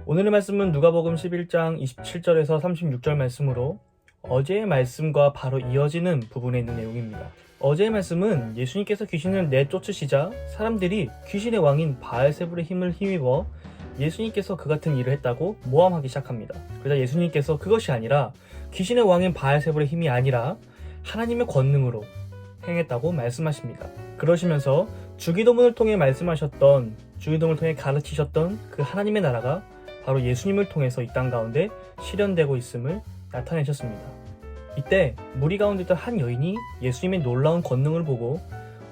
오늘의 말씀은 누가복음 11장 27절에서 36절 말씀으로 어제의 말씀과 바로 이어지는 부분에 있는 내용입니다. 어제의 말씀은 예수님께서 귀신을 내쫓으시자 사람들이 귀신의 왕인 바알세불의 힘을 힘입어 예수님께서 그 같은 일을 했다고 모함하기 시작합니다. 그러자 예수님께서 그것이 아니라 귀신의 왕인 바알세불의 힘이 아니라 하나님의 권능으로 행했다고 말씀하십니다. 그러시면서 주기도문을 통해 말씀하셨던, 주기도문을 통해 가르치셨던 그 하나님의 나라가 바로 예수님을 통해서 이 땅 가운데 실현되고 있음을 나타내셨습니다. 이때 무리 가운데 있던 한 여인이 예수님의 놀라운 권능을 보고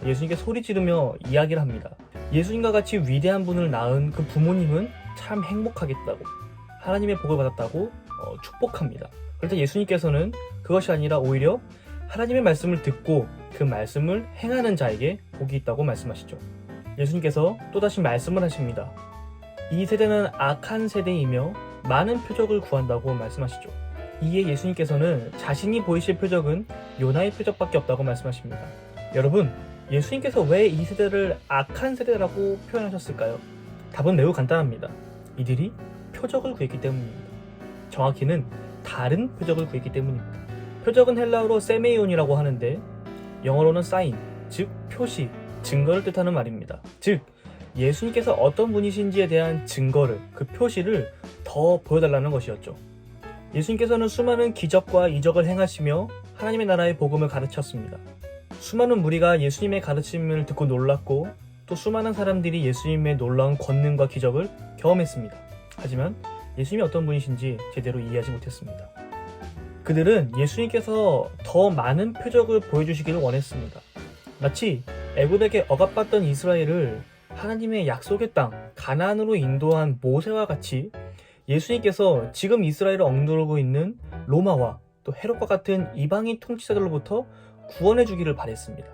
예수님께 소리 지르며 이야기를 합니다. 예수님과 같이 위대한 분을 낳은 그 부모님은 참 행복하겠다고, 하나님의 복을 받았다고 축복합니다. 그런데 예수님께서는 그것이 아니라 오히려 하나님의 말씀을 듣고 그 말씀을 행하는 자에게 복이 있다고 말씀하시죠. 예수님께서 또다시 말씀을 하십니다. 이 세대는 악한 세대이며 많은 표적을 구한다고 말씀하시죠. 이에 예수님께서는 자신이 보이실 표적은 요나의 표적밖에 없다고 말씀하십니다. 여러분, 예수님께서 왜 이 세대를 악한 세대라고 표현하셨을까요? 답은 매우 간단합니다. 이들이 표적을 구했기 때문입니다. 정확히는 다른 표적을 구했기 때문입니다. 표적은 헬라어로 세메이온이라고 하는데 영어로는 사인, 즉 표시, 증거를 뜻하는 말입니다. 즉 예수님께서 어떤 분이신지에 대한 증거를, 그 표시를 더 보여달라는 것이었죠. 예수님께서는 수많은 기적과 이적을 행하시며 하나님의 나라의 복음을 가르쳤습니다. 수많은 무리가 예수님의 가르침을 듣고 놀랐고 또 수많은 사람들이 예수님의 놀라운 권능과 기적을 경험했습니다. 하지만 예수님이 어떤 분이신지 제대로 이해하지 못했습니다. 그들은 예수님께서 더 많은 표적을 보여주시기를 원했습니다. 마치 애굽에게 억압받던 이스라엘을 하나님의 약속의 땅 가나안으로 인도한 모세와 같이 예수님께서 지금 이스라엘을 억누르고 있는 로마와 또 헤롯과 같은 이방인 통치자들로부터 구원해 주기를 바랬습니다.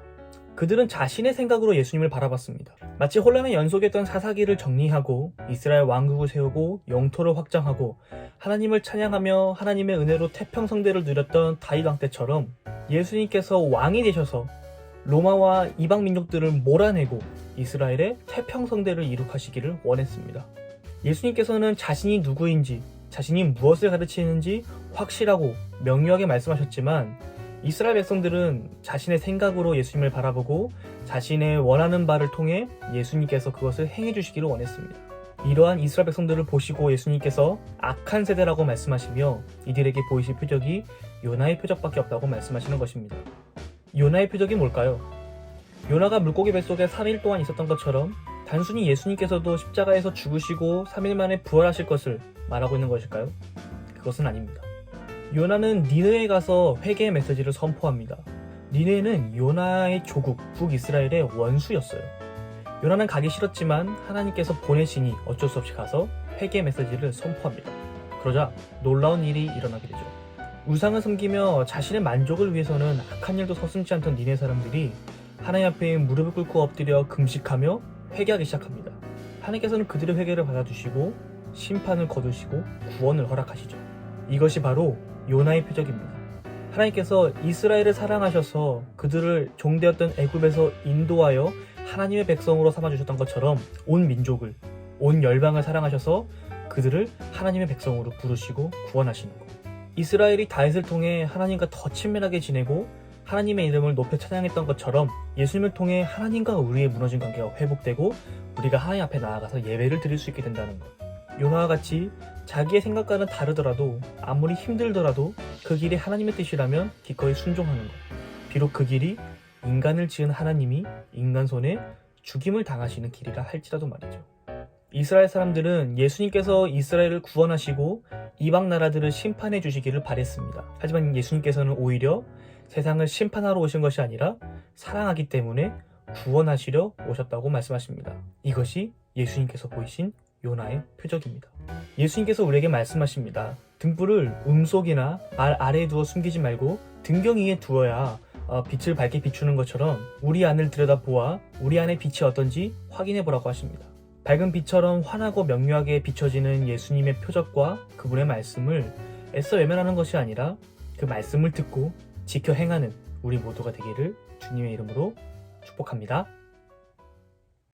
그들은 자신의 생각으로 예수님을 바라봤습니다. 마치 혼란의 연속이었던 사사기를 정리하고 이스라엘 왕국을 세우고 영토를 확장하고 하나님을 찬양하며 하나님의 은혜로 태평성대를 누렸던 다윗 왕 때처럼 예수님께서 왕이 되셔서 로마와 이방 민족들을 몰아내고 이스라엘의 태평성대를 이룩하시기를 원했습니다. 예수님께서는 자신이 누구인지, 자신이 무엇을 가르치는지 확실하고 명료하게 말씀하셨지만 이스라엘 백성들은 자신의 생각으로 예수님을 바라보고 자신의 원하는 바를 통해 예수님께서 그것을 행해 주시기를 원했습니다. 이러한 이스라엘 백성들을 보시고 예수님께서 악한 세대라고 말씀하시며 이들에게 보이실 표적이 요나의 표적밖에 없다고 말씀하시는 것입니다. 요나의 표적이 뭘까요? 요나가 물고기 뱃속에 3일 동안 있었던 것처럼 단순히 예수님께서도 십자가에서 죽으시고 3일 만에 부활하실 것을 말하고 있는 것일까요? 그것은 아닙니다. 요나는 니느웨에 가서 회개의 메시지를 선포합니다. 니느웨는 요나의 조국, 북이스라엘의 원수였어요. 요나는 가기 싫었지만 하나님께서 보내시니 어쩔 수 없이 가서 회개의 메시지를 선포합니다. 그러자 놀라운 일이 일어나게 되죠. 우상을 섬기며 자신의 만족을 위해서는 악한 일도 서슴지 않던 니느웨 사람들이 하나님 앞에 무릎을 꿇고 엎드려 금식하며 회개하기 시작합니다. 하나님께서는 그들의 회개를 받아주시고 심판을 거두시고 구원을 허락하시죠. 이것이 바로 요나의 표적입니다. 하나님께서 이스라엘을 사랑하셔서 그들을 종되었던 애굽에서 인도하여 하나님의 백성으로 삼아주셨던 것처럼 온 민족을, 온 열방을 사랑하셔서 그들을 하나님의 백성으로 부르시고 구원하시는 것. 이스라엘이 다윗을 통해 하나님과 더 친밀하게 지내고 하나님의 이름을 높여 찬양했던 것처럼 예수님을 통해 하나님과 우리의 무너진 관계가 회복되고 우리가 하나님 앞에 나아가서 예배를 드릴 수 있게 된다는 것. 요나와 같이 자기의 생각과는 다르더라도 아무리 힘들더라도 그 길이 하나님의 뜻이라면 기꺼이 순종하는 것. 비록 그 길이 인간을 지은 하나님이 인간 손에 죽임을 당하시는 길이라 할지라도 말이죠. 이스라엘 사람들은 예수님께서 이스라엘을 구원하시고 이방 나라들을 심판해 주시기를 바랬습니다. 하지만 예수님께서는 오히려 세상을 심판하러 오신 것이 아니라 사랑하기 때문에 구원하시려 오셨다고 말씀하십니다. 이것이 예수님께서 보이신 요나의 표적입니다. 예수님께서 우리에게 말씀하십니다. 등불을 음속이나 말 아래에 두어 숨기지 말고 등경 위에 두어야 빛을 밝게 비추는 것처럼 우리 안을 들여다보아 우리 안의 빛이 어떤지 확인해 보라고 하십니다. 밝은 빛처럼 환하고 명료하게 비춰지는 예수님의 표적과 그분의 말씀을 애써 외면하는 것이 아니라 그 말씀을 듣고 지켜 행하는 우리 모두가 되기를 주님의 이름으로 축복합니다.